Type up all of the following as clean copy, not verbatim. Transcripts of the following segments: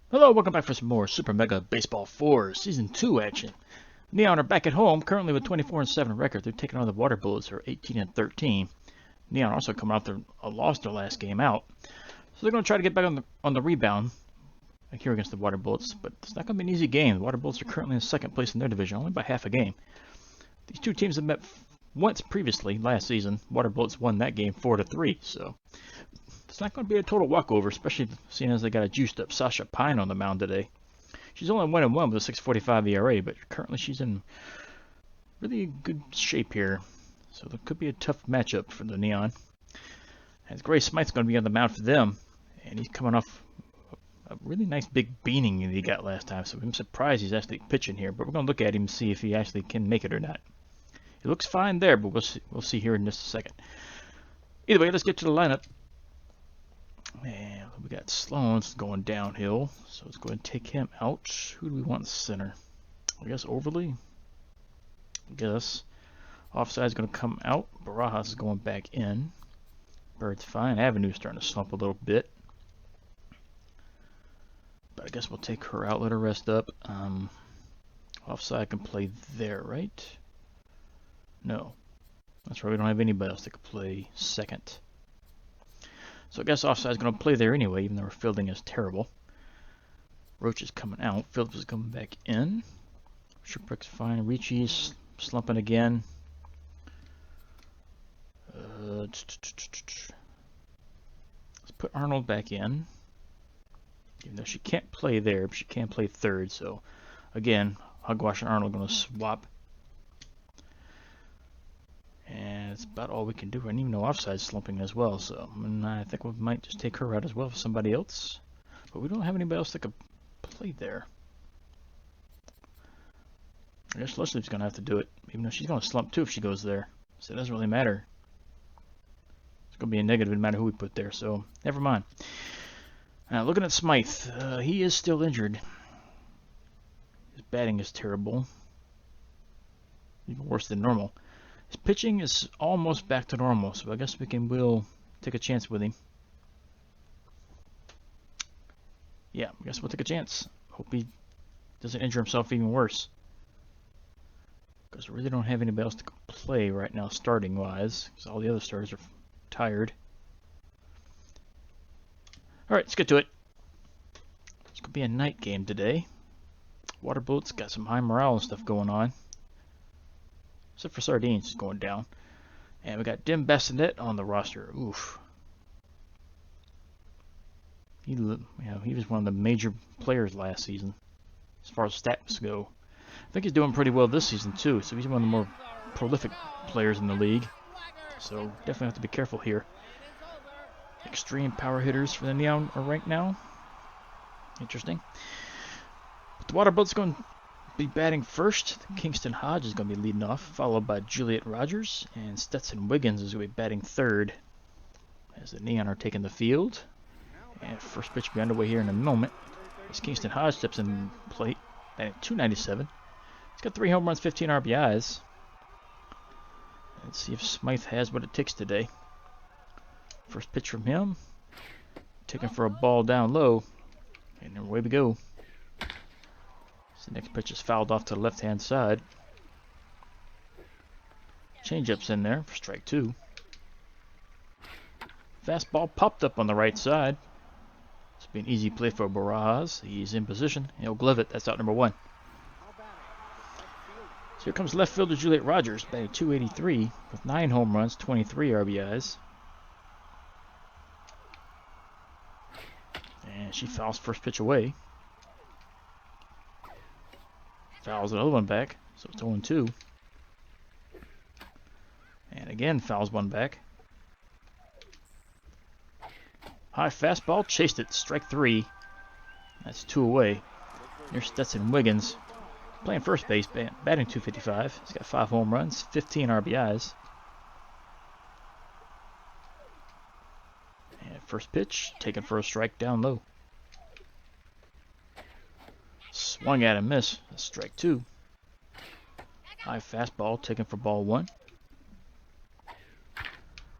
Hello, welcome back for some more Super Mega Baseball 4 Season 2 action. Neon are back at home, currently with 24-7 record. They're taking on the Water Bullets, who are 18-13. Neon also coming off lost their last game out. So they're going to try to get back on the rebound here against the Water Bullets, but it's not going to be an easy game. The Water Bullets are currently in second place in their division, only by half a game. These two teams have met once previously last season. Water Bullets won that game 4-3, so it's not going to be a total walkover, especially seeing as they got a juiced up Sasha Pine on the mound today. She's only 1-1 with a 6.45 ERA, but currently she's in really good shape here. So there could be a tough matchup for the Neon. As Gray Smythe's going to be on the mound for them, and he's coming off a really nice big beaning that he got last time. So I'm surprised he's actually pitching here, but we're going to look at him and see if he actually can make it or not. He looks fine there, but we'll see here in just a second. Either way, let's get to the lineup. And we got Sloan's going downhill, so let's go ahead and take him out. Who do we want in center? I guess Overly. I guess Offside's going to come out. Barajas is going back in. Bird's fine. Avenue's starting to slump a little bit, but I guess we'll take her out, let her rest up. Offside can play there, right? No, that's right. We don't have anybody else that could play second. So I guess Offside's going to play there anyway, even though our fielding is terrible. Roach is coming out. Phillips is coming back in. Shipwreck's fine. Ricci's slumping again. Let's put Arnold back in. Even though she can't play there, but she can play third. So again, Hugwash and Arnold are going to swap. And it's about all we can do. I didn't even know Offside's slumping as well, so I think we might just take her out as well for somebody else. But we don't have anybody else that could play there. I guess Leslie's going to have to do it, even though she's going to slump too if she goes there. So it doesn't really matter. It's going to be a negative no matter who we put there, so never mind. Looking at Smythe, he is still injured. His batting is terrible. Even worse than normal. His pitching is almost back to normal, so I guess we'll take a chance with him. Yeah, I guess we'll take a chance. Hope he doesn't injure himself even worse. Because we really don't have anybody else to play right now, starting-wise, because all the other starters are tired. Alright, let's get to it. It's going to be a night game today. Water Bullets got some high morale and stuff going on. Except for Sardines is going down. And we got Dim Bassinet on the roster. Oof. He was one of the major players last season, as far as stats go. I think he's doing pretty well this season too, so he's one of the more prolific players in the league. So definitely have to be careful here. Extreme power hitters for the Neon are ranked now. Interesting. But the Water Bullets going to be batting first. Kingston Hodge is going to be leading off, followed by Juliet Rogers, and Stetson Wiggins is going to be batting third as the Neon are taking the field. And first pitch will be underway here in a moment as Kingston Hodge steps in plate, batting .297. He's got 3 home runs, 15 RBIs. Let's see if Smythe has what it takes today. First pitch from him, taking for a ball down low, and away we go. The next pitch is fouled off to the left-hand side. Changeup's in there for strike 2. Fastball popped up on the right side. This will be an easy play for Barajas. He's in position. He'll glove it. That's out number 1. So here comes left fielder Juliet Rogers, batting .283 with 9 home runs, 23 RBIs. And she fouls first pitch away. Fouls another one back, so it's 0-2. And again fouls one back. High fastball, chased it, strike 3. That's 2 away. Here's Stetson Wiggins, playing first base, batting .255. He's got 5 home runs, 15 RBIs. And first pitch, taken for a strike down low. Swung at and missed. That's strike 2. High fastball taken for ball 1.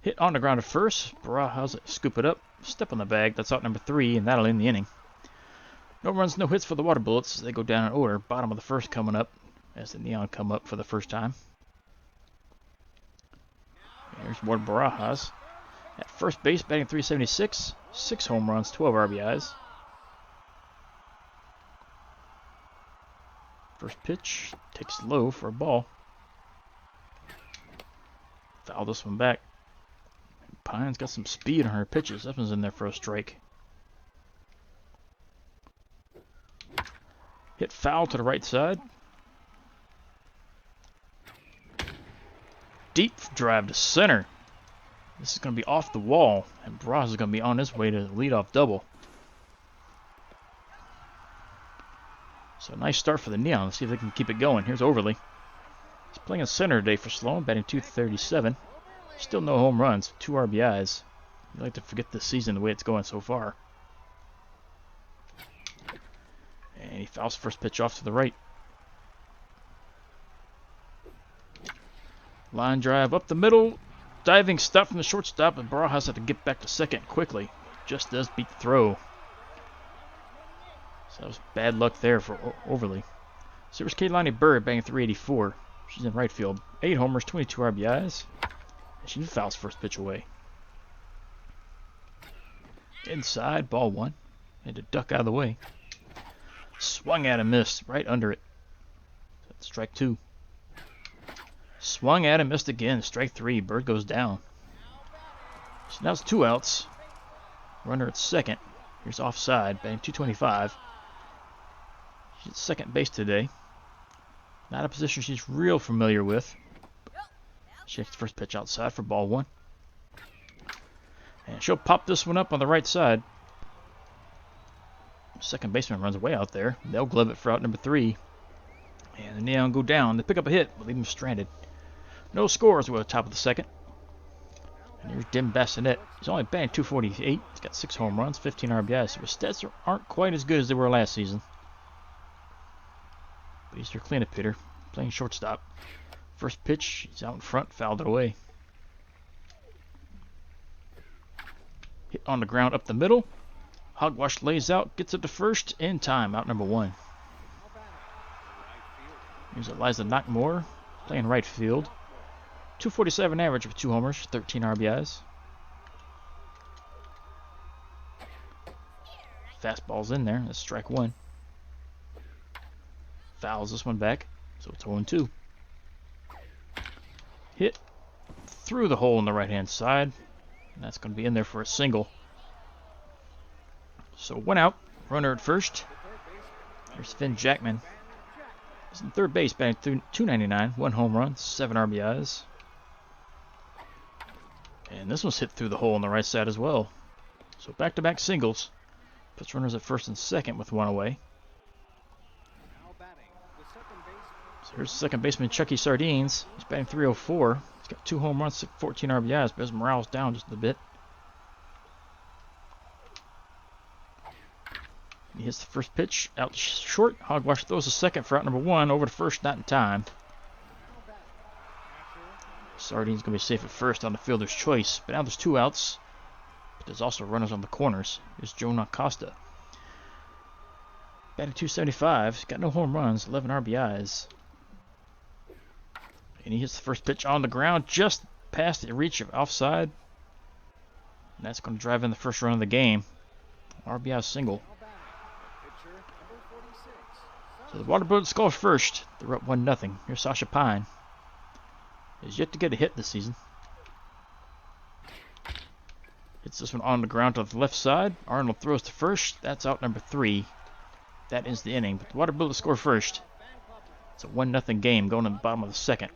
Hit on the ground at first. Barajas scoop it up. Step on the bag. That's out number 3, and that'll end the inning. No runs, no hits for the Water Bullets as they go down in order. Bottom of the first coming up as the Neon come up for the first time. Here's Ward Barajas at first base, batting .376, 6 home runs, 12 RBIs. First pitch, takes low for a ball. Foul this one back. Pine's got some speed on her pitches. That one's in there for a strike. Hit foul to the right side. Deep drive to center. This is going to be off the wall, and Braz is going to be on his way to the leadoff double. So a nice start for the Neon. Let's see if they can keep it going. Here's Overly. He's playing in center today for Sloan, batting .237. Still no home runs, 2 RBIs. You like to forget this season the way it's going so far. And he fouls first pitch off to the right. Line drive up the middle. Diving stop from the shortstop, and Barajas had to get back to second quickly. Just does beat the throw. So that was bad luck there for Overly. So here's Kaylani Bird batting .384. She's in right field. 8 homers, 22 RBIs. And she fouls first pitch away. Inside, ball 1. Had to duck out of the way. Swung at and missed right under it. That's strike 2. Swung at and missed again. Strike 3. Bird goes down. So now it's 2 outs. Runner at second. Here's offside, batting .225. She's at second base today. Not a position she's real familiar with. She takes the first pitch outside for ball 1. And she'll pop this one up on the right side. Second baseman runs away out there. They'll glove it for out number 3. And the Neon go down. They pick up a hit, but leave them stranded. No scores. We're at the top of the second. And here's Dim Bassinet. He's only batting .248. He's got 6 home runs, 15 RBIs. So his stats aren't quite as good as they were last season. But he's their cleanup hitter, playing shortstop. First pitch, he's out in front, fouled it away. Hit on the ground up the middle. Hogwash lays out, gets it to first, in time, out number 1. Here's Eliza Knockmore, playing right field. .247 average with 2 homers, 13 RBIs. Fastball's in there, that's strike 1. Fouls this one back, so it's 0-2. Hit through the hole on the right-hand side, and that's going to be in there for a single. So 1 out, runner at first. There's Finn Jackman. He's in third base, batting .299, 1 home run, 7 RBIs. And this one's hit through the hole on the right side as well. So back-to-back singles. Puts runners at first and second with 1 away. So here's second baseman Chucky Sardines. He's batting .304. He's got 2 home runs, 14 RBIs, but his morale's down just a bit. He hits the first pitch out short. Hogwash throws a second for out number 1. Over to first, not in time. Sardines going to be safe at first on the fielder's choice. But now there's 2 outs. But there's also runners on the corners. Here's Jonah Costa. Batting .275. He's got no home runs, 11 RBIs. And he hits the first pitch on the ground just past the reach of offside. And that's going to drive in the first run of the game. RBI single. So the Water Bullets score first. They're up 1-0. Here's Sasha Pine. He's yet to get a hit this season. Hits this one on the ground to the left side. Arnold throws to first. That's out number 3. That ends the inning. But the Water Bullets score first. It's a 1-0 game going to the bottom of the second.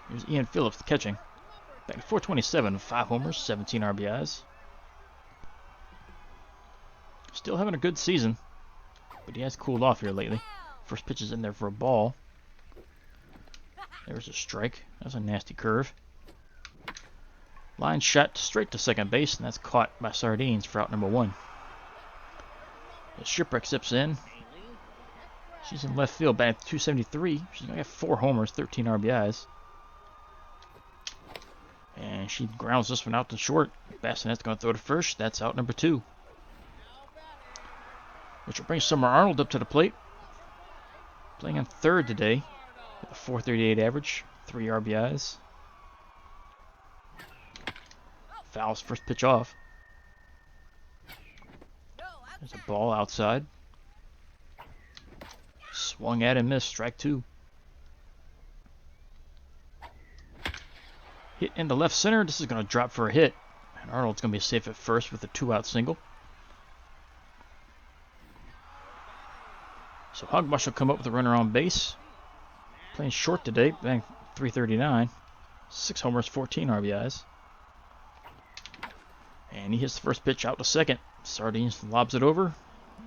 Here's Ian Phillips catching. Back to .427, 5 homers, 17 RBIs. Still having a good season, but he has cooled off here lately. First pitch is in there for a ball. There's a strike. That's a nasty curve. Line shot straight to second base, and that's caught by Sardines for out number 1. The Shipwreck zips in. She's in left field, batting .273. She's going to get 4 homers, 13 RBIs. And she grounds this one out to short. Bassinet's going to throw to first. That's out number 2. which will bring Summer Arnold up to the plate. Playing on third today with a .438 average, 3 RBIs. Fouls first pitch off. There's a ball outside. Swung at and missed, strike 2. Hit into left center. This is going to drop for a hit. And Arnold's going to be safe at first with a 2-out single. So Hogbush will come up with a runner on base. Playing short today, batting .339. 6 homers, 14 RBIs. And he hits the first pitch out to second. Sardines lobs it over.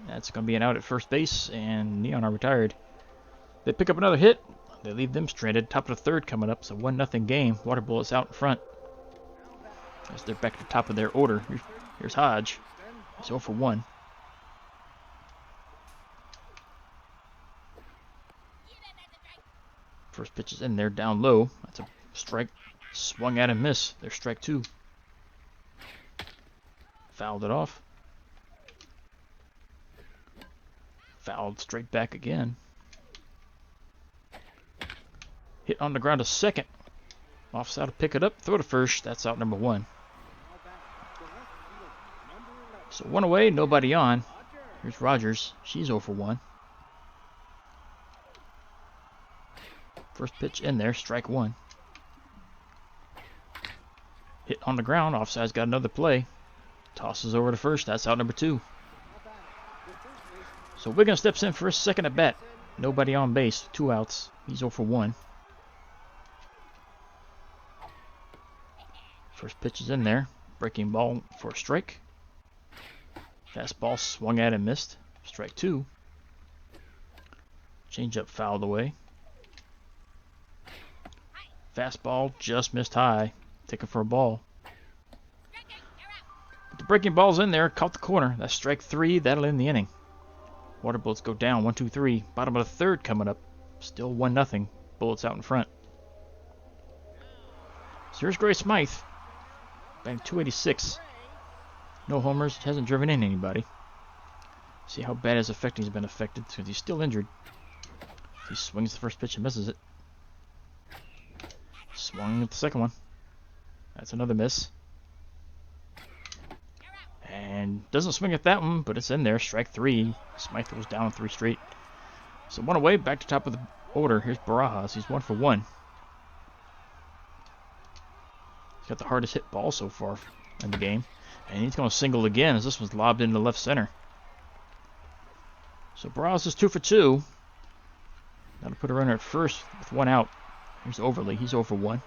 That's going to be an out at first base, and Neon are retired. They pick up another hit. They leave them stranded. Top of the third coming up. It's a 1-0 game. Water Bullets out in front. As they're back to the top of their order. Here's Hodge. He's 0 for 1. First pitch is in there, down low. That's a strike. Swung at and missed. There's strike 2. Fouled it off. Fouled straight back again. Hit on the ground to second. Offside to pick it up, throw to first. That's out number 1. So 1 away, nobody on. Here's Rogers. She's 0 for 1. First pitch in there, strike 1. Hit on the ground, offside's got another play. Tosses over to first, that's out number 2. So Wiggins steps in for his second at bat. Nobody on base, 2 outs. He's 0 for 1. First pitch is in there. Breaking ball for a strike. Fastball swung at and missed. Strike 2. Changeup fouled away. Fastball just missed high. Taken for a ball. But the breaking ball's in there. Caught the corner. That's strike 3. That'll end the inning. Water Bullets go down 1-2-3. Bottom of the third coming up. Still 1-0. Bullets out in front. So here's Gray Smythe. Batting .286. No homers. Hasn't driven in anybody. See how bad his affecting has been affected because he's still injured. He swings the first pitch and misses it. Swung at the second one. That's another miss. And doesn't swing at that one, but it's in there. Strike 3. Smythe goes down 3 straight. So 1 away, back to top of the order. Here's Barajas. He's 1 for 1. He's got the hardest hit ball so far in the game. And he's going to single again as this one's lobbed into left center. So Barajas is 2 for 2. Now to put a runner at first with 1 out. Here's Overly. He's 0 for 1.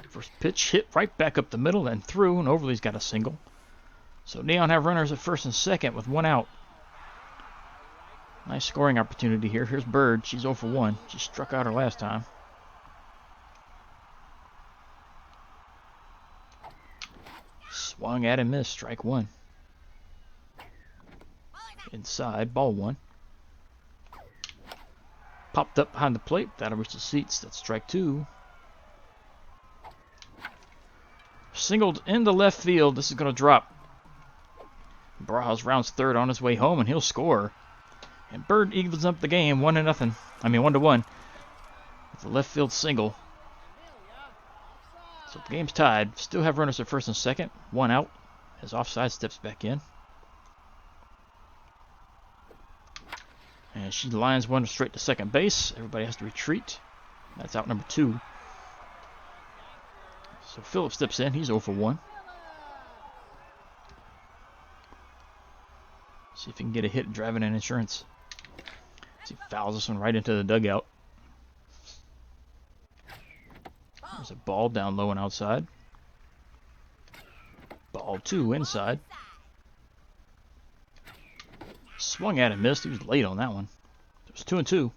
First pitch hit right back up the middle and through, and Overly's got a single. So Neon have runners at first and second with 1 out. Nice scoring opportunity here. Here's Bird. She's 0 for 1. She struck out her last time. Swung at and missed. Strike 1. Inside, ball 1. Popped up behind the plate. That'll reach the seats. That's strike 2. Singled into left field. This is going to drop. Barajas rounds third on his way home, and he'll score. And Bird evens up the game 1-0. I mean 1-1. With a left field single. So the game's tied. Still have runners at first and second. 1 out. As offside steps back in. And she lines one straight to second base. Everybody has to retreat. That's out number 2. So Phillips steps in. He's 0 for 1. See if he can get a hit driving in insurance. See, fouls this one right into the dugout. There's a ball down low and outside. Ball 2 inside. Swung at and missed. He was late on that one. It was 2-2.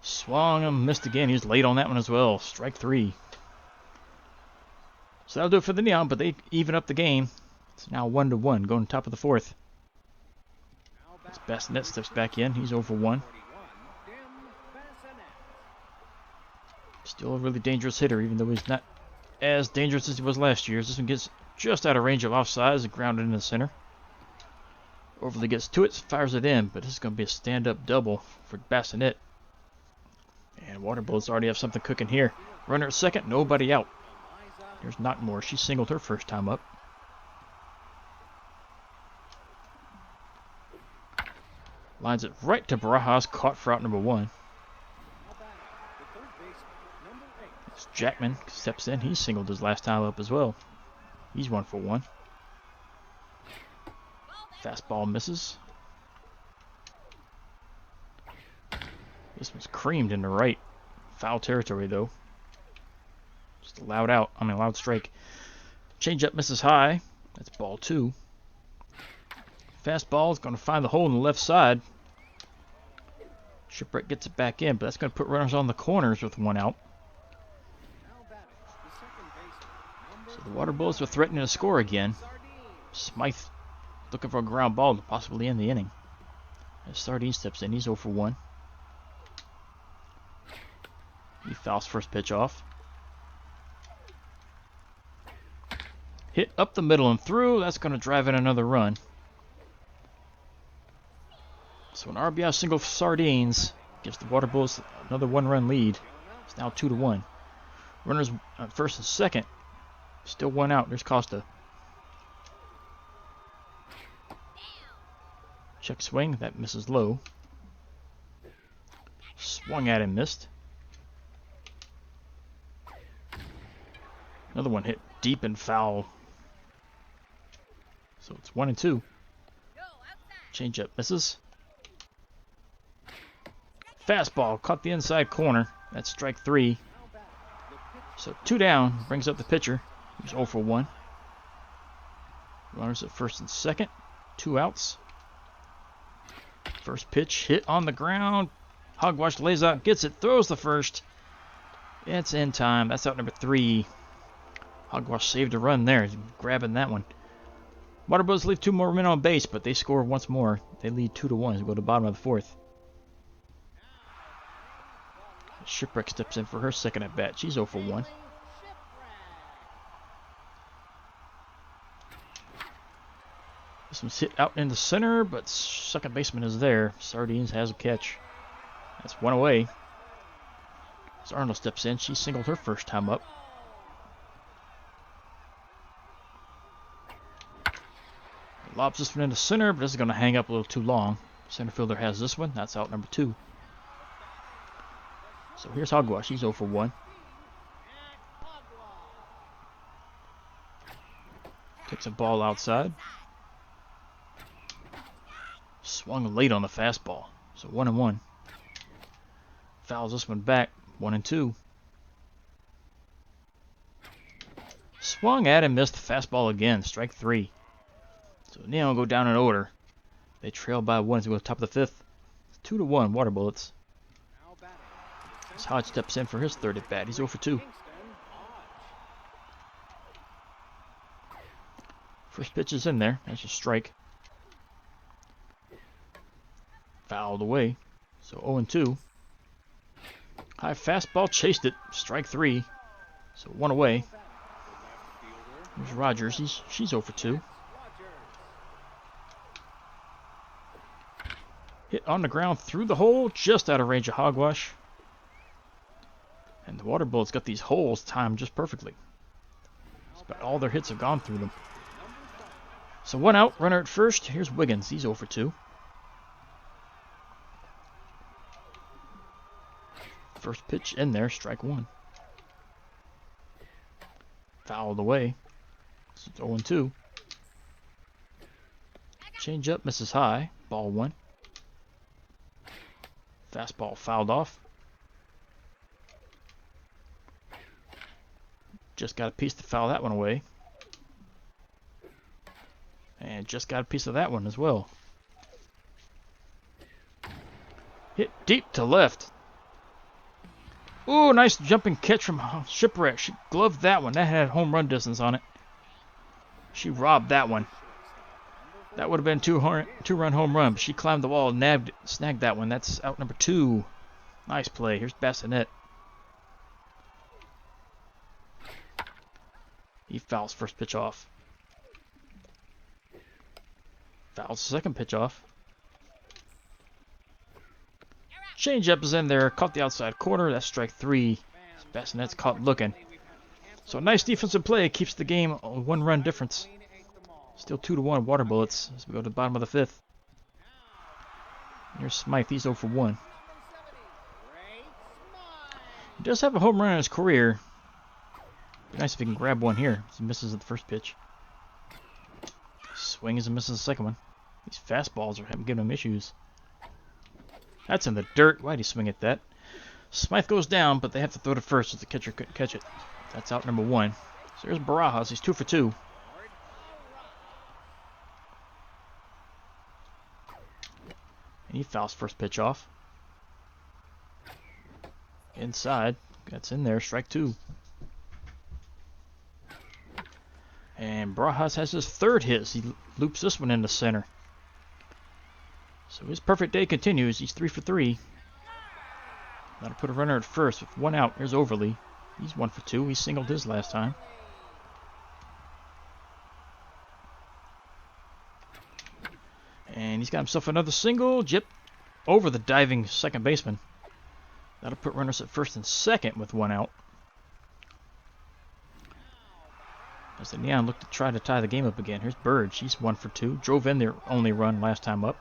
Swung and missed again. He was late on that one as well. Strike 3. So that'll do it for the Neon, but they even up the game. It's now 1-1, going top of the 4th. As Bassinet steps back in. He's 0 for 1. Still a really dangerous hitter, even though he's not as dangerous as he was last year. This one gets just out of range of offsides and grounded in the center. Overly gets to it, fires it in, but this is going to be a stand-up double for Bassinet. And Water Bullets already have something cooking here. Runner at second, nobody out. Here's Knockmore. She singled her first time up. Lines it right to Barajas, caught for out number 1. It's Jackman steps in. He singled his last time up as well. He's 1 for 1. Fastball misses. This one's creamed in the right. Foul territory though. Just a loud strike. Changeup misses high. That's ball 2. Fastball is going to find the hole in the left side. Shipwreck gets it back in, but that's going to put runners on the corners with 1 out. So the Water Bullets are threatening to score again. Smythe looking for a ground ball to possibly end the inning. As Sardine steps in, he's 0 for 1. He fouls first pitch off. Hit up the middle and through. That's going to drive in another run. So an RBI single for Sardines gives the Water Bullets another 1-run lead. It's now 2 to 1. Runners on first and second. Still 1 out. There's Costa. Check swing. That misses low. Swung at and missed. Another one hit deep and foul. So it's 1 and 2. Changeup misses. Fastball caught the inside corner. That's strike 3. So 2 down. Brings up the pitcher. He's 0 for 1. Runners at first and second. 2 outs. First pitch hit on the ground. Hogwash lays out, gets it, throws the first. It's in time. That's out number 3. Hogwash saved a run there, grabbing that one. Water Bullets leave 2 more men on base, but they score once more. They lead 2 to 1 as we go to the bottom of the 4th. Shipwreck steps in for her second at bat. She's 0 for 1. This one's hit out in the center, but second baseman is there. Sardines has a catch. That's 1 away. As Arnold steps in, she singled her first time up. Lobs this one in the center, but this is going to hang up a little too long. Center fielder has this one. That's out number 2. So here's Hogwash. He's 0 for 1. Takes a ball outside. Swung late on the fastball. So 1 and 1. Fouls this one back. 1 and 2. Swung at and missed the fastball again. Strike 3. So now will go down in order. They trail by 1 as we go to the top of the 5th. 2 to 1. Water Bullets. As Hodge steps in for his third at bat. He's 0 for 2. First pitch is in there. That's a strike. Fouled away. So 0 and 2. High fastball chased it. Strike 3. So 1 away. Here's Rogers. She's 0 for 2. Hit on the ground through the hole, just out of range of Hogwash. And the Water Bullets got these holes timed just perfectly. But all their hits have gone through them. So 1 out, runner at first. Here's Wiggins. He's 0 for 2. First pitch in there, strike 1. Fouled away. So it's 0 and 2. Change up, misses high. Ball 1. Fastball fouled off. Just got a piece to foul that one away. And just got a piece of that one as well. Hit deep to left. Ooh, nice jumping catch from Shipwreck. She gloved that one. That had home run distance on it. She robbed that one. That would have been a 2-run home run, but she climbed the wall and snagged that one. That's out number 2. Nice play. Here's Bassinet. He fouls first pitch off. Fouls second pitch off. Changeup is in there. Caught the outside corner. That's strike 3. Bassinet's caught looking. So a nice defensive play keeps the game a 1-run difference. Still 2-1 Water Bullets as we go to the bottom of the 5th. Here's Smythe. He's 0 for 1. He does have a home run in his career. Be nice if he can grab one here. He misses at the first pitch. Swings and misses the second one. These fastballs are giving him issues. That's in the dirt. Why'd he swing at that? Smythe goes down, but they have to throw to first as the catcher couldn't catch it. That's out number 1. So here's Barajas. He's 2 for 2. And he fouls first pitch off. Inside. That's in there. Strike 2. And Barajas has his 3rd hit. He loops this one into center. So his perfect day continues. He's 3 for 3. That'll put a runner at first with 1 out. Here's Overly. He's 1 for 2. He singled his last time. And he's got himself another single. Jip over the diving second baseman. That'll put runners at first and second with 1 out. As the Neon look to try to tie the game up again. Here's Bird. She's 1 for 2. Drove in their only run last time up.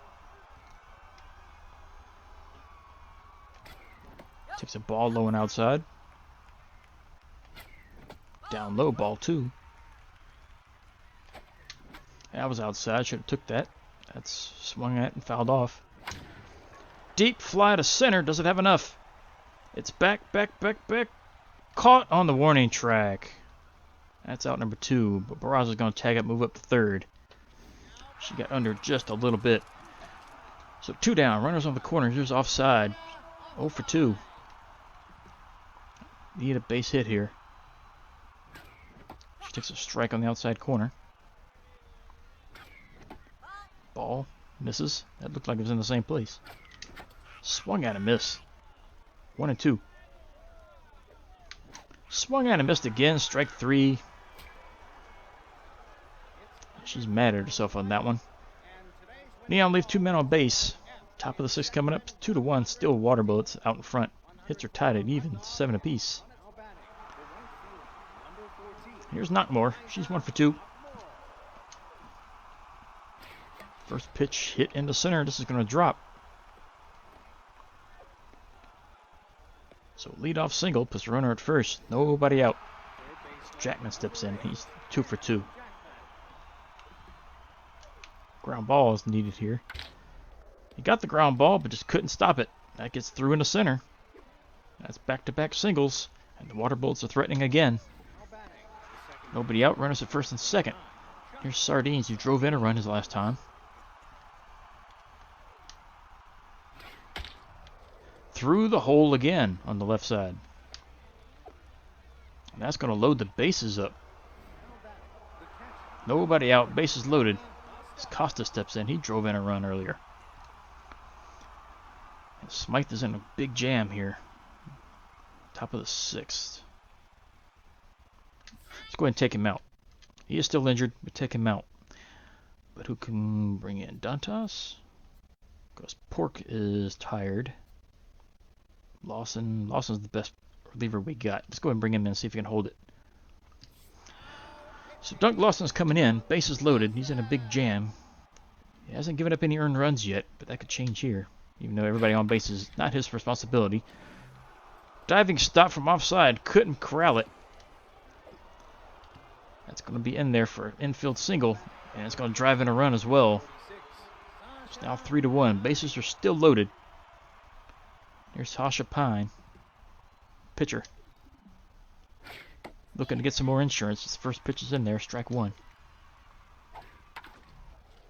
Takes a ball low and outside. Down low, ball 2. That was outside. Should have took that. That's swung at and fouled off. Deep fly to center. Does it have enough? It's back. Caught on the warning track. That's out number 2. But Barraza is going to tag up, move up to 3rd. She got under just a little bit. So 2 down. Runners on the corner. Here's offside. 0 for 2. Need a base hit here. She takes a strike on the outside corner. Ball misses. That looked like it was in the same place. Swung at and missed. 1 and 2. Swung at and missed again. Strike 3. She's mad at herself on that one. Neon leave 2 men on base. Top of the 6th coming up. 2-1. Still Water Bullets out in front. Hits are tied at even. 7 apiece. Here's Knockmore. She's 1 for 2. First pitch hit into center. This is going to drop. So leadoff single puts the runner at first. Nobody out. Jackman steps in. He's 2 for 2. Ground ball is needed here. He got the ground ball, but just couldn't stop it. That gets through into center. That's back-to-back singles, and the Water Bullets are threatening again. Nobody out. Runners at first and second. Here's Sardines, who drove in a run his last time. Through the hole again on the left side. And that's going to load the bases up. Nobody out. Bases loaded. As Costa steps in. He drove in a run earlier. And Smythe is in a big jam here. Top of the 6th. Let's go ahead and take him out. He is still injured, but take him out. But who can bring in Dantas? Because Pork is tired. Lawson's the best reliever we got. Let's go ahead and bring him in and see if he can hold it. So Dunk Lawson's coming in. Bases loaded. He's in a big jam. He hasn't given up any earned runs yet, but that could change here. Even though everybody on base is not his responsibility. Diving stop from offside. Couldn't corral it. That's going to be in there for an infield single. And it's going to drive in a run as well. It's now 3-1. Bases are still loaded. Here's Tasha Pine. Pitcher. Looking to get some more insurance. His first pitch is in there. Strike 1.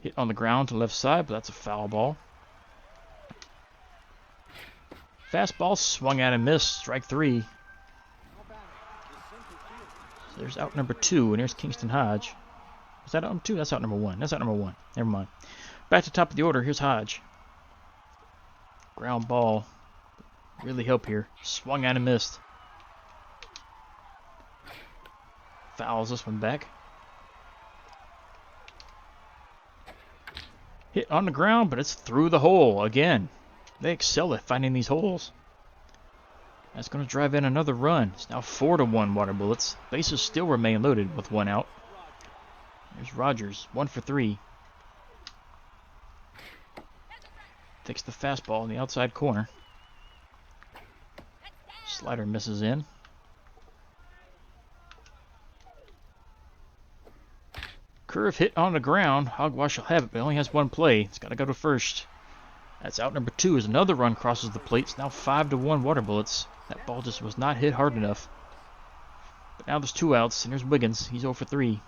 Hit on the ground to left side, but that's a foul ball. Fastball swung at and missed. Strike 3. So there's out number 2, and here's Kingston Hodge. Is that out number 2? That's out number 1. That's out number 1. Never mind. Back to top of the order. Here's Hodge. Ground ball. Really help here. Swung at and missed. Fouls this one back. Hit on the ground, but it's through the hole again. They excel at finding these holes. That's going to drive in another run. It's now 4-1 Water Bullets. Bases still remain loaded with one out. There's Rogers, 1 for 3. Takes the fastball in the outside corner. Slider misses in. Curve hit on the ground. Hogwash will have it, but only has one play. It's got to go to first. That's out number 2 as another run crosses the plate. It's now 5-1 Water Bullets. That ball just was not hit hard enough. But now there's 2 outs, and there's Wiggins. He's 0 for 3.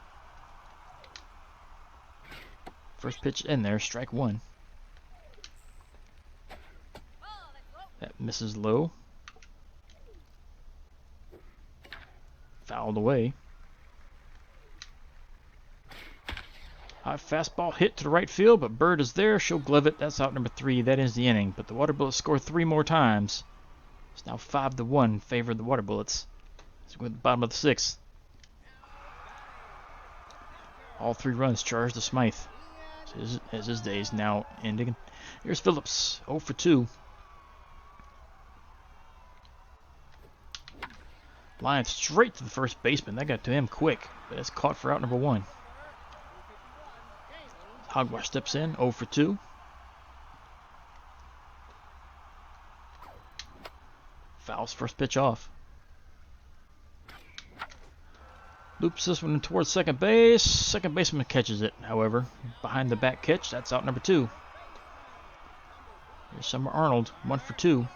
First pitch in there, strike 1. That misses low. Fouled away. High fastball hit to the right field, but Bird is there. She'll glove it. That's out number 3. That ends the inning. But the Water Bullets score 3 more times. It's now 5-1 in favor of the Water Bullets. So we're at the bottom of the 6th. All 3 runs charged to Smythe. As his day is now ending. Here's Phillips, 0 for 2. Line straight to the first baseman. That got to him quick, but it's caught for out number 1. Hogwash steps in, 0 for 2. Fouls first pitch off. Loops this one towards second base. Second baseman catches it, however. Behind the back catch, that's out number 2. Here's Summer Arnold, 1 for 2.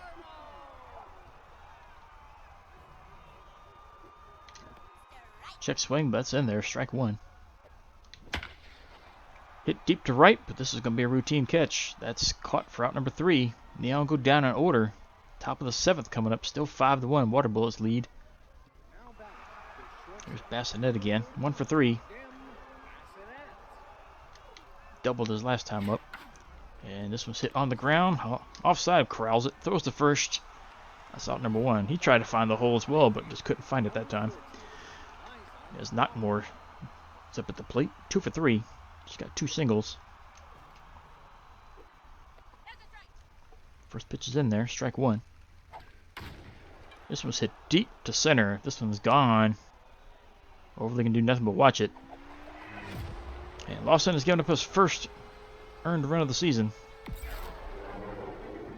Check swing, but that's in there, strike 1. Hit deep to right, but this is going to be a routine catch. That's caught for out number 3. Neon go down in order. Top of the 7th coming up, still 5-1. Water Bullets lead. There's Bassinet again, 1 for 3. Doubled his last time up. And this one's hit on the ground. Offside, corrals it, throws to first. That's out number 1. He tried to find the hole as well, but just couldn't find it that time. There's Knockmore. It's up at the plate, 2 for 3. Just got 2 singles. First pitch is in there, strike 1. This one's hit deep to center. This one's gone. Overly can do nothing but watch it. And Lawson has given up his first earned run of the season.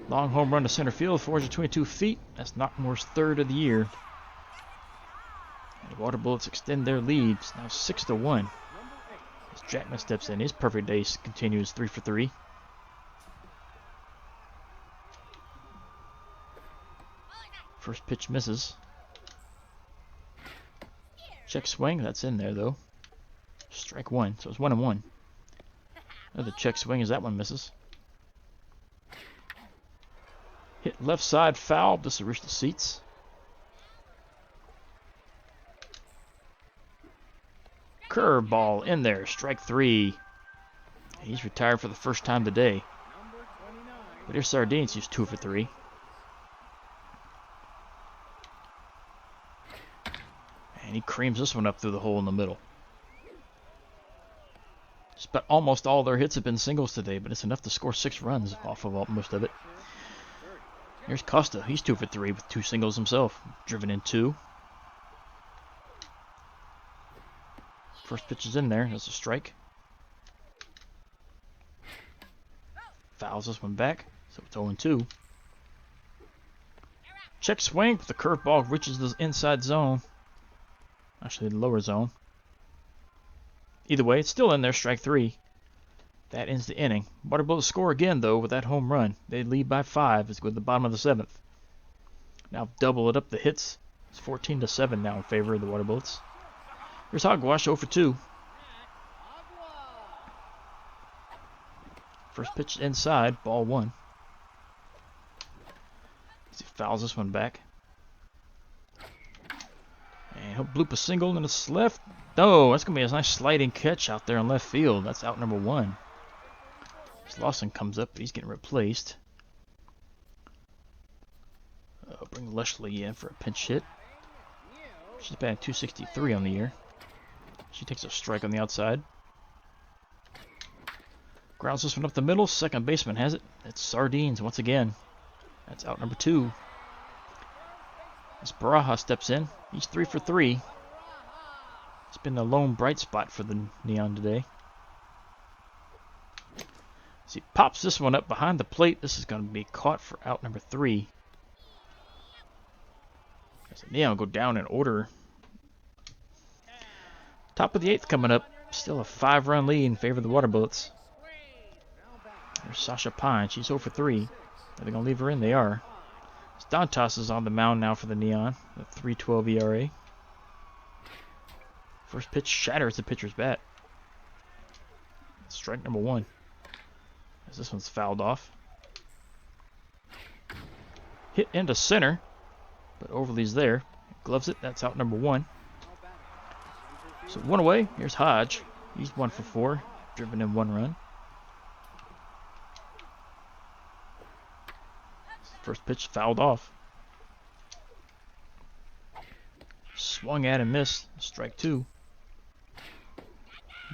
Long home run to center field, 422 feet. That's Knockmore's 3rd of the year. And the Water Bullets extend their lead. It's now 6-1. As Jackman steps in, his perfect day continues, 3 for 3. First pitch misses. Check swing, that's in there though. Strike 1, so it's 1-1. Another check swing as that one misses. Hit left side foul, this will reach the seats. Curveball in there, strike 3. He's retired for the first time today. But here's Sardines, he's 2 for 3. And he creams this one up through the hole in the middle. Just about almost all their hits have been singles today, but it's enough to score 6 runs off of most of it. Here's Costa. He's 2 for 3 with 2 singles himself. Driven in 2. First pitch is in there. That's a strike. Fouls this one back, so it's 0-2. Check swing, but the curveball reaches the inside zone. Actually, the lower zone. Either way, it's still in there, strike 3. That ends the inning. Water Bullets score again, though, with that home run. They lead by 5 as we go to the bottom of the 7th. Now double it up the hits. It's 14-7 now in favor of the Water Bullets. Here's Hogwash, 0 for 2. First pitch inside, ball 1. He fouls this one back. And he'll bloop a single and it's left. No, that's going to be a nice sliding catch out there in left field. That's out number 1. As Lawson comes up, but he's getting replaced. Bring Leslie in for a pinch hit. She's batting 263 on the year. She takes a strike on the outside. Grounds this one up the middle. Second baseman has it. It's Sardines once again. That's out number 2. As Baraja steps in, he's 3 for 3. It's been the lone bright spot for the Neon today. As he pops this one up behind the plate, this is going to be caught for out number 3. As the Neon go down in order. Top of the 8th coming up. Still a 5-run lead in favor of the Water Bullets. There's Sasha Pine. She's 0 for 3. Are they going to leave her in? They are. Dantas is on the mound now for the Neon. The 3.12 ERA. First pitch shatters the pitcher's bat. Strike number 1. As this one's fouled off. Hit into center. But Overly's there. Gloves it. That's out number 1. So 1 away. Here's Hodge. He's 1 for 4. Driven in 1 run. First pitch fouled off. Swung at and missed. Strike 2.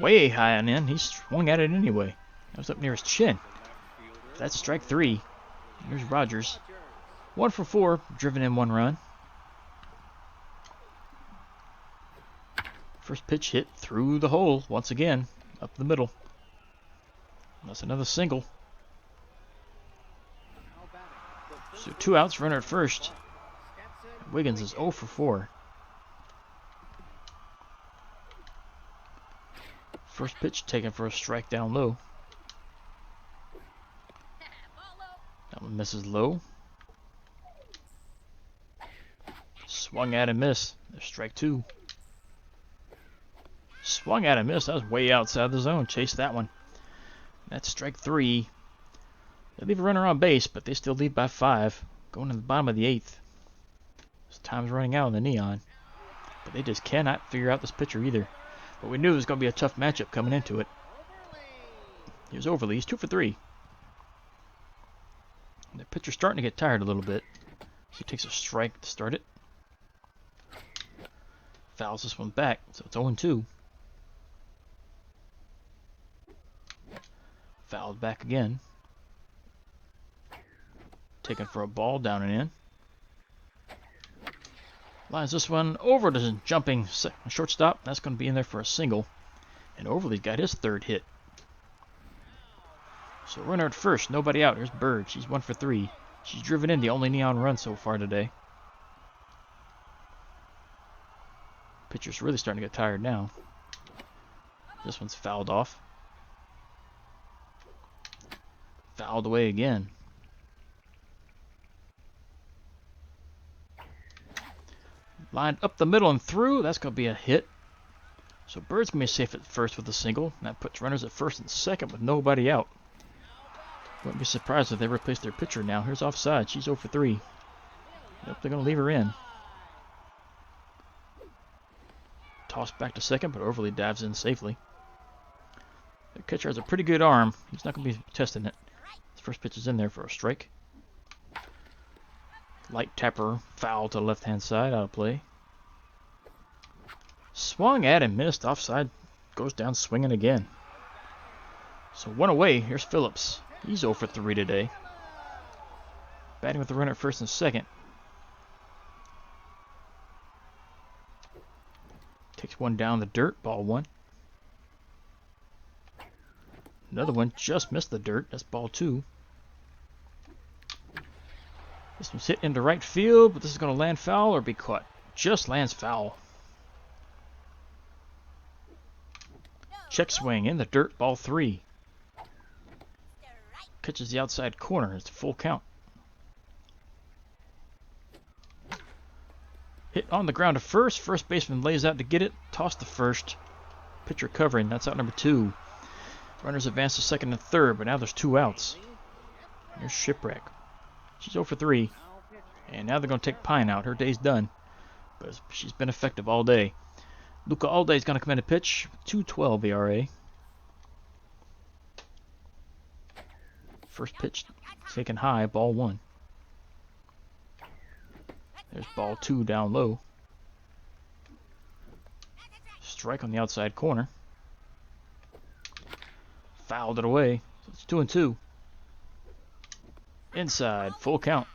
Way high on in. He swung at it anyway. That was up near his chin. That's strike 3. Here's Rogers. 1 for 4. Driven in 1 run. First pitch hit through the hole once again. Up the middle. That's another single. So 2 outs, runner at first. Wiggins is 0 for 4. First pitch taken for a strike down low. That one misses low. Swung at and missed. There's strike 2. Swung at and missed. That was way outside the zone. Chase that one. That's strike 3. They leave a runner on base, but they still lead by 5. Going to the bottom of the 8th. Time's running out on the Neon. But they just cannot figure out this pitcher either. But we knew it was going to be a tough matchup coming into it. Here's Overly. He's 2 for 3. And the pitcher's starting to get tired a little bit. So he takes a strike to start it. Fouls this one back, so it's 0-2. Fouled back again. Taken for a ball, down and in. Lines this one over to jumping shortstop. That's going to be in there for a single. And Overly's got his 3rd hit. So runner at first, nobody out. Here's Bird. She's 1 for 3. She's driven in the only Neon run so far today. Pitcher's really starting to get tired now. This one's fouled off. Fouled away again. Lined up the middle and through. That's going to be a hit. So Bird's going to be safe at first with a single. And that puts runners at first and second with nobody out. Wouldn't be surprised if they replace their pitcher now. Here's offside. She's 0 for 3. Nope, they're going to leave her in. Tossed back to second, but Overly dives in safely. The catcher has a pretty good arm. He's not going to be testing it. His first pitch is in there for a strike. Light tapper, foul to the left-hand side, out of play. Swung at and missed, offside, goes down swinging again. So 1 away, here's Phillips. He's 0 for 3 today. Batting with the runner at first and second. Takes one down the dirt, ball 1. Another one just missed the dirt, that's ball 2. This one's hit into right field, but this is going to land foul or be caught. Just lands foul. Check swing in the dirt, ball 3. Catches the outside corner, it's a full count. Hit on the ground to first. First baseman lays out to get it. Toss to first. Pitcher covering, that's out number 2. Runners advance to second and third, but now there's 2 outs. Here's Shipwreck. She's 0 for 3. And now they're going to take Pine out. Her day's done. But she's been effective all day. Luca Alday's going to come in to pitch. 2.12 ERA. First pitch taken high. Ball 1. There's ball 2 down low. strike on the outside corner. Fouled it away. So it's 2-2. Inside, full count.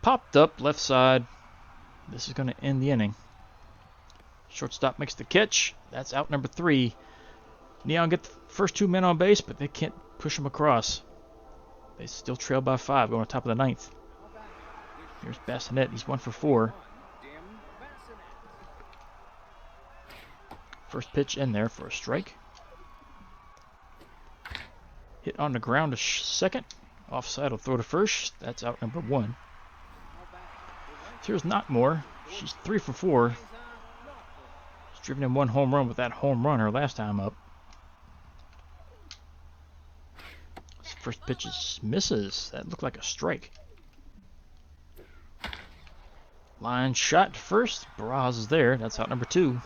Popped up left side. This is going to end the inning. Shortstop makes the catch. That's out number 3. Neon get the first 2 men on base, but they can't push them across. They still trail by 5 going to top of the 9th. Here's Bassinet. He's 1 for 4. First pitch in there for a strike. Hit on the ground to second. Offside will throw to first. That's out number 1. So here's Knockmore. She's 3 for 4. She's driven in 1 home run with that home run her last time up. This first pitch misses. That looked like a strike. Line shot to first. Barras is there. That's out number 2.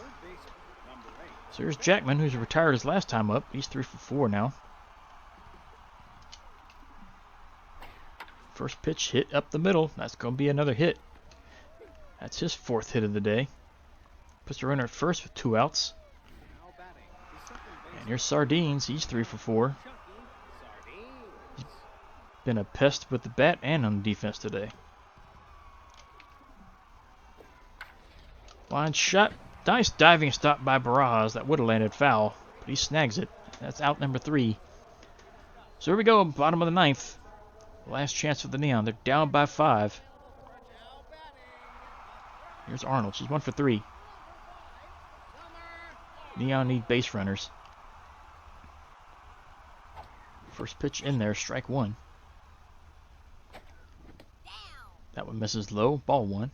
So here's Jackman, who's retired his last time up. He's 3 for 4 now. First pitch hit up the middle. That's going to be another hit. That's his 4th hit of the day. Puts the runner at first with 2 outs. And here's Sardines. He's 3 for 4. He's been a pest with the bat and on defense today. Line shot. Nice diving stop by Barras. That would have landed foul, but he snags it. That's out number 3. So here we go, bottom of the 9th. Last chance for the Neon. They're down by 5. Here's Arnold. She's 1 for 3. Neon need base runners. First pitch in there, strike 1. That one misses low, ball 1.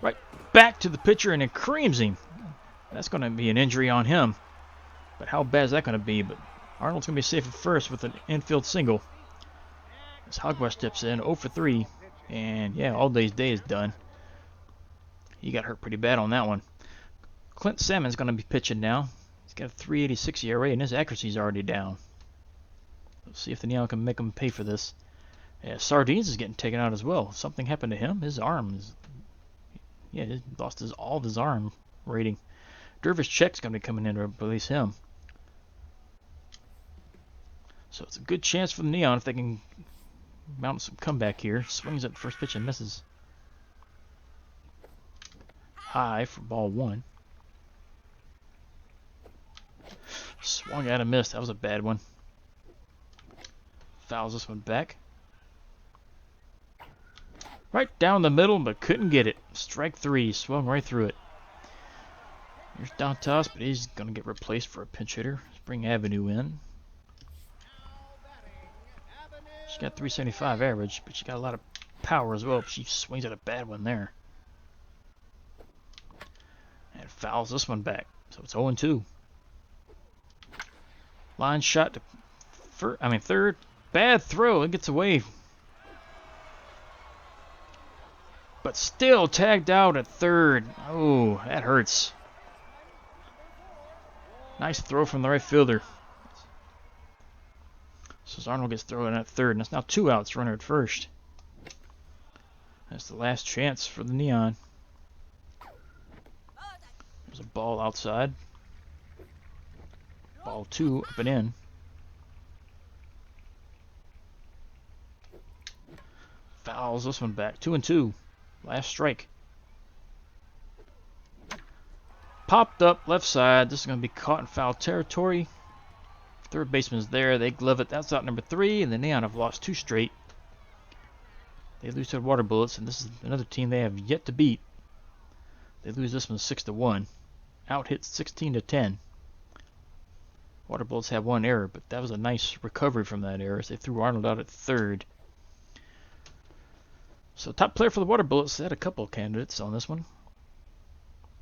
Right back to the pitcher and it creams him. That's going to be an injury on him. But how bad is that going to be? But Arnold's going to be safe at first with an infield single. As Hogwash steps in, 0 for 3. And yeah, all day's day is done. He got hurt pretty bad on that one. Clint Salmon's going to be pitching now. He's got a 3.86 ERA and his accuracy's already down. Let's see if the Neon can make him pay for this. Yeah, Sardines is getting taken out as well. Something happened to him. His arm is... Yeah, he lost all of his arm rating. Dervish Check's going to be coming in to release him. So it's a good chance for the Neon if they can mount some comeback here. Swings at the first pitch and misses. High for ball 1. Swung at and missed. That was a bad one. Fouls this one back. Right down the middle, but couldn't get it. Strike 3. Swung right through it. Here's Dantas, but he's going to get replaced for a pinch hitter. Let's bring Avenue in. She got 375 average, but she got a lot of power as well. She swings at a bad one there. And fouls this one back. So it's 0-2. Line shot to third. Bad throw. It gets away. But still tagged out at third. Oh, that hurts. Nice throw from the right fielder. So Arnold gets thrown at third, and it's now 2 outs, runner at first. That's the last chance for the Neon. There's a ball outside. Ball 2 up and in. Fouls this one back. 2-2. Last strike. Popped up left side. This is going to be caught in foul territory. Third baseman's there. They glove it. That's out number 3. And the Neon have lost 2 straight. They lose to the Water Bullets. And this is another team they have yet to beat. They lose this one 6-1. Out hit 16-10. Water Bullets had 1 error. But that was a nice recovery from that error as they threw Arnold out at third. So top player for the Water Bullets. They had a couple of candidates on this one.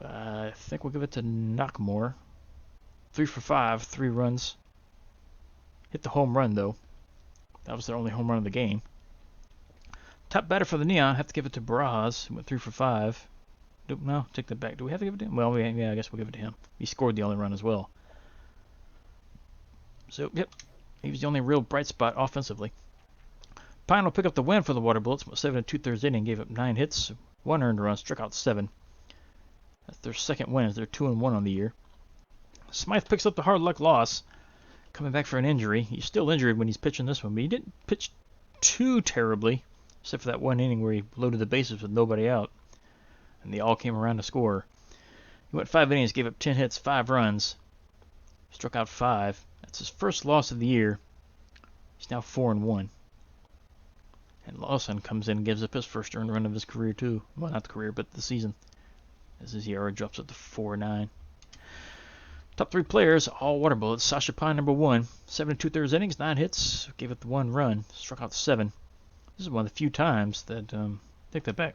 I think we'll give it to Knockmore. 3 for 5, 3 runs. Hit the home run though. That was their only home run of the game. Top batter for the Neon, have to give it to Barras, who went 3 for 5. No, take that back. Do we have to give it to him? Well, yeah, I guess we'll give it to him. He scored the only run as well. So, yep, he was the only real bright spot offensively. Pine will pick up the win for the Water Bullets. 7 2/3 inning, gave up 9 hits, 1 earned run, struck out 7. That's their second win. They're 2-1 on the year. Smythe picks up the hard luck loss, coming back for an injury. He's still injured when he's pitching this one, but he didn't pitch too terribly, except for that one inning where he loaded the bases with nobody out, and they all came around to score. He went 5 innings, gave up 10 hits, 5 runs, struck out 5. That's his first loss of the year. He's now 4-1. And Lawson comes in and gives up his first earned run of his career too. Well, not the career, but the season, as his ERA drops up to 4.9. Top 3 players, all water bullets. Sasha Pine, number 1, 7 2/3 innings, 9 hits, gave up 1 run, struck out 7. This is one of the few times that, take that back.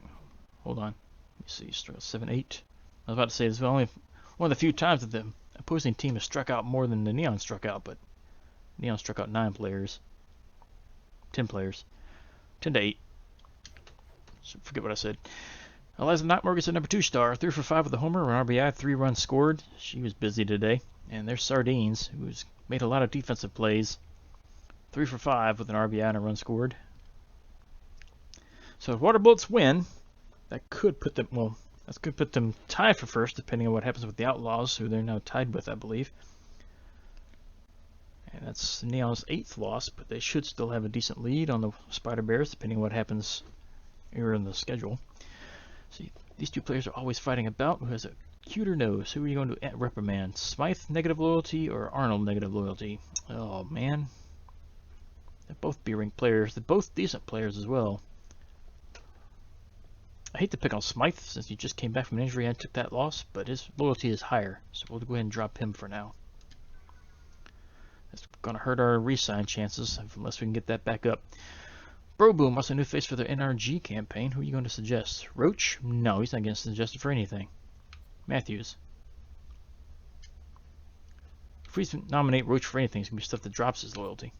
Hold on. Let me see, struck out 7, 8. I was about to say this is only one of the few times that the opposing team has struck out more than the Neon struck out, but Neon struck out 9 players. 10 players. 10-8. So forget what I said. Eliza Knockmorgan's a number 2 star, 3 for 5 with a homer, an RBI, 3 runs scored. She was busy today. And there's Sardines, who's made a lot of defensive plays. 3 for 5 with an RBI and a run scored. So if Water Bullets win, that could put them tied for first, depending on what happens with the Outlaws, who they're now tied with, I believe. And that's Neon's 8th loss, but they should still have a decent lead on the Spider Bears, depending on what happens here in the schedule. See, these 2 players are always fighting about who has a cuter nose. Who are you going to reprimand? Smythe, negative loyalty, or Arnold, negative loyalty? Oh, man. They're both B-ring players. They're both decent players as well. I hate to pick on Smythe since he just came back from an injury and took that loss, but his loyalty is higher, so we'll go ahead and drop him for now. It's going to hurt our re-sign chances unless we can get that back up. Bro Boom wants a new face for their NRG campaign. Who are you going to suggest? Roach? No, he's not getting suggested for anything. Matthews. If we nominate Roach for anything, it's going to be stuff that drops his loyalty.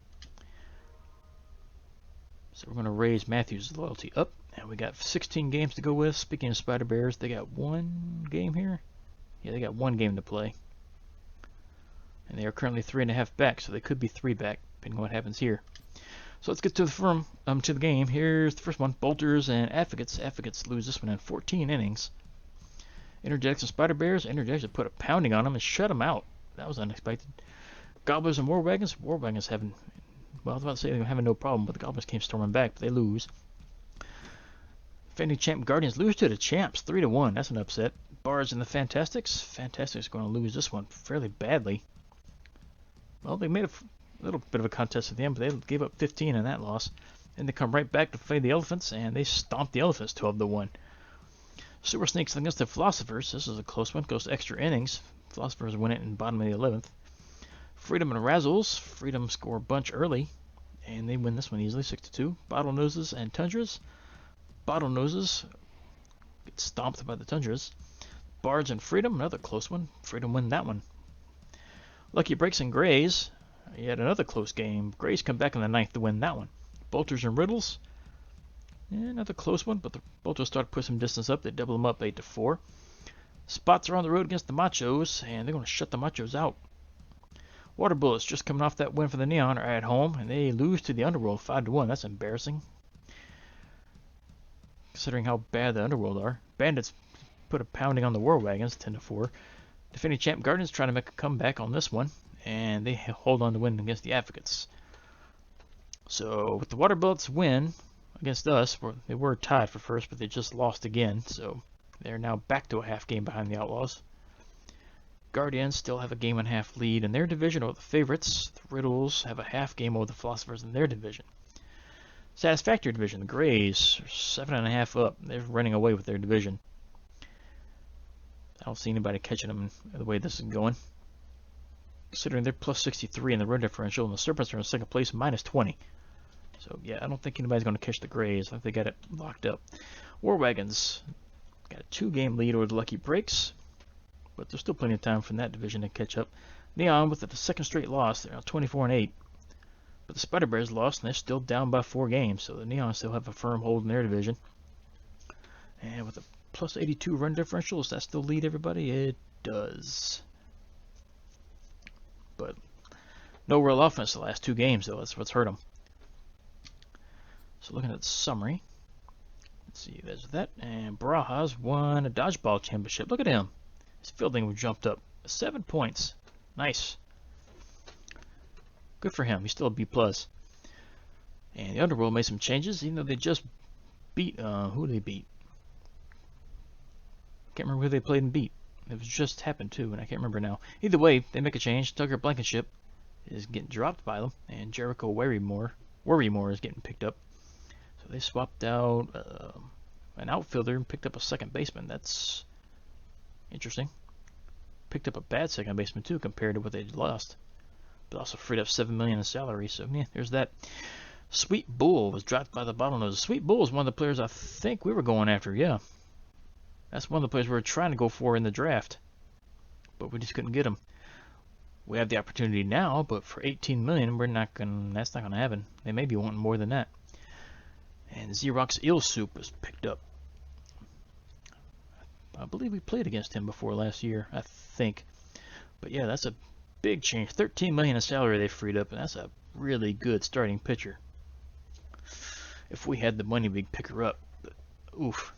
So we're going to raise Matthews' loyalty up. And we got 16 games to go with. Speaking of Spider Bears, they got 1 game here. Yeah, they got 1 game to play. And they are currently 3.5 back, so they could be 3 back, depending on what happens here. So let's get to the game. Here's the first one: Bolters and Advocates. Advocates lose this one in 14 innings. Interjects and Spider Bears. Interjects put a pounding on them and shut them out. That was unexpected. Gobblers and War Wagons. War Wagons having, well, I was about to say they're having no problem, but the Gobblers came storming back, but they lose. Defending champ Guardians lose to the Champs, 3-1. That's an upset. Bards and the Fantastics. Fantastics going to lose this one fairly badly. Well, they made a little bit of a contest at the end, but they gave up 15 in that loss. And they come right back to play the Elephants, and they stomped the Elephants 12-1. Super Snakes against the Philosophers. This is a close one. Goes to extra innings. Philosophers win it in bottom of the 11th. Freedom and Razzles. Freedom score a bunch early, and they win this one easily, 6-2. Bottlenoses and Tundras. Bottlenoses get stomped by the Tundras. Bards and Freedom, another close one. Freedom win that one. Lucky Breaks and Grays. Yet another close game. Grays come back in the 9th to win that one. Bolters and Riddles. Another close one, but the Bolters start to put some distance up. They double them up 8-4. Spots are on the road against the Machos, and they're going to shut the Machos out. Water Bullets, just coming off that win for the Neon, are at home, and they lose to the Underworld 5-1. That's embarrassing, considering how bad the Underworld are. Bandits put a pounding on the War Wagons, 10-4. Defending champ Guardians trying to make a comeback on this one, and they hold on to win against the Advocates. So with the Water Bullets win against us, they were tied for first, but they just lost again, so they're now back to a half game behind the Outlaws. Guardians still have a 1.5 game lead in their division over the favorites. The Riddles have a half game over the Philosophers in their division. Satisfactory division, the Grays are 7.5 up. They're running away with their division. I don't see anybody catching them the way this is going, considering they're plus 63 in the run differential, and the Serpents are in second place, minus 20. So yeah, I don't think anybody's going to catch the Grays. I think they got it locked up. War Wagons got a 2-game lead over the Lucky Breaks, but there's still plenty of time from that division to catch up. Neon with the second straight loss, they're now 24-8. But the Spider Bears lost, and they're still down by 4 games, so the Neon still have a firm hold in their division. And with a plus 82 run differential, does that still lead everybody? It does. But no real offense the last 2 games, though. That's what's hurt them. So looking at the summary, let's see, there's that. And Barajas won a dodgeball championship. Look at him. His fielding jumped up 7 points. Nice. Good for him. He's still a B+. And the Underworld made some changes, even though they just beat, who did they beat? Can't remember who they played and beat. It was just happened too, and I can't remember now. Either way, they make a change. Tugger Blankenship is getting dropped by them, and Jericho Worrymore is getting picked up. So they swapped out an outfielder and picked up a second baseman. That's interesting. Picked up a bad second baseman too, compared to what they lost. But also freed up $7 million in salary. So yeah, there's that. Sweet Bull was dropped by the bottlenose. Sweet Bull is one of the players I think we were going after. Yeah, that's one of the players we were trying to go for in the draft, but we just couldn't get him. We have the opportunity now, but for $18 million, that's not gonna happen. They may be wanting more than that. And Xerox Eel Soup was picked up. I believe we played against him before last year, I think. But yeah, that's a big change. $13 million in salary they freed up, and that's a really good starting pitcher. If we had the money, we'd pick her up. But oof.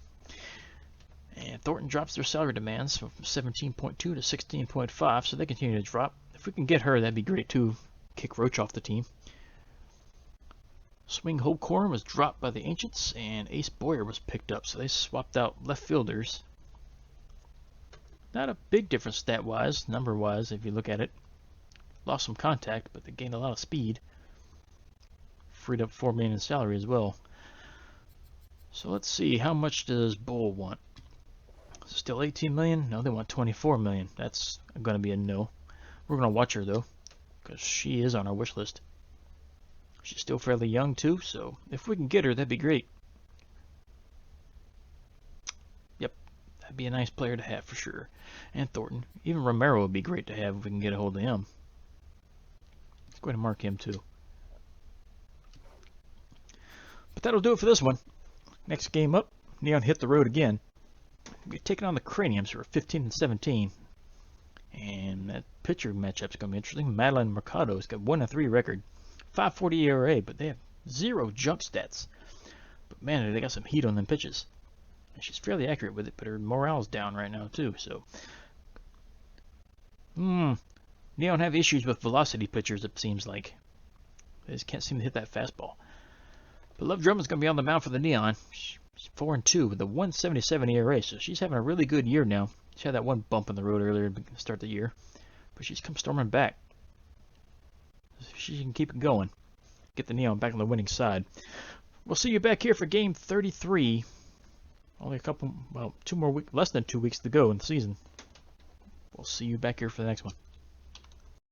And Thornton drops their salary demands from 17.2 to 16.5, so they continue to drop. If we can get her, that'd be great too. Kick Roach off the team. Swing Holcorn was dropped by the Ancients, and Ace Boyer was picked up, so they swapped out left fielders. Not a big difference stat-wise, number-wise, if you look at it. Lost some contact, but they gained a lot of speed. Freed up $4 million in salary as well. So let's see, how much does Bull want? Still $18 million? No, they want $24 million. That's going to be a no. We're going to watch her though, because she is on our wish list. She's still fairly young too, so if we can get her, that'd be great. Yep, that'd be a nice player to have for sure. And Thornton. Even Romero would be great to have if we can get a hold of him. Let's go ahead and mark him too. But that'll do it for this one. Next game up, Neon hit the road again. We're taking on the Craniums, who are 15 and 17. And that pitcher matchup's going to be interesting. Madeline Mercado's got 1-3 record. 5.40 ERA, but they have 0 jump stats. But man, they got some heat on them pitches. And she's fairly accurate with it, but her morale's down right now too, so. Neon have issues with velocity pitchers, it seems like. They just can't seem to hit that fastball. But Love Drummond's going to be on the mound for the Neon. She's 4-2 with a 1.77 ERA, so she's having a really good year now. She had that one bump in the road earlier to start the year, but she's come storming back. She can keep it going. Get the Neon back on the winning side. We'll see you back here for game 33. Only less than 2 weeks to go in the season. We'll see you back here for the next one.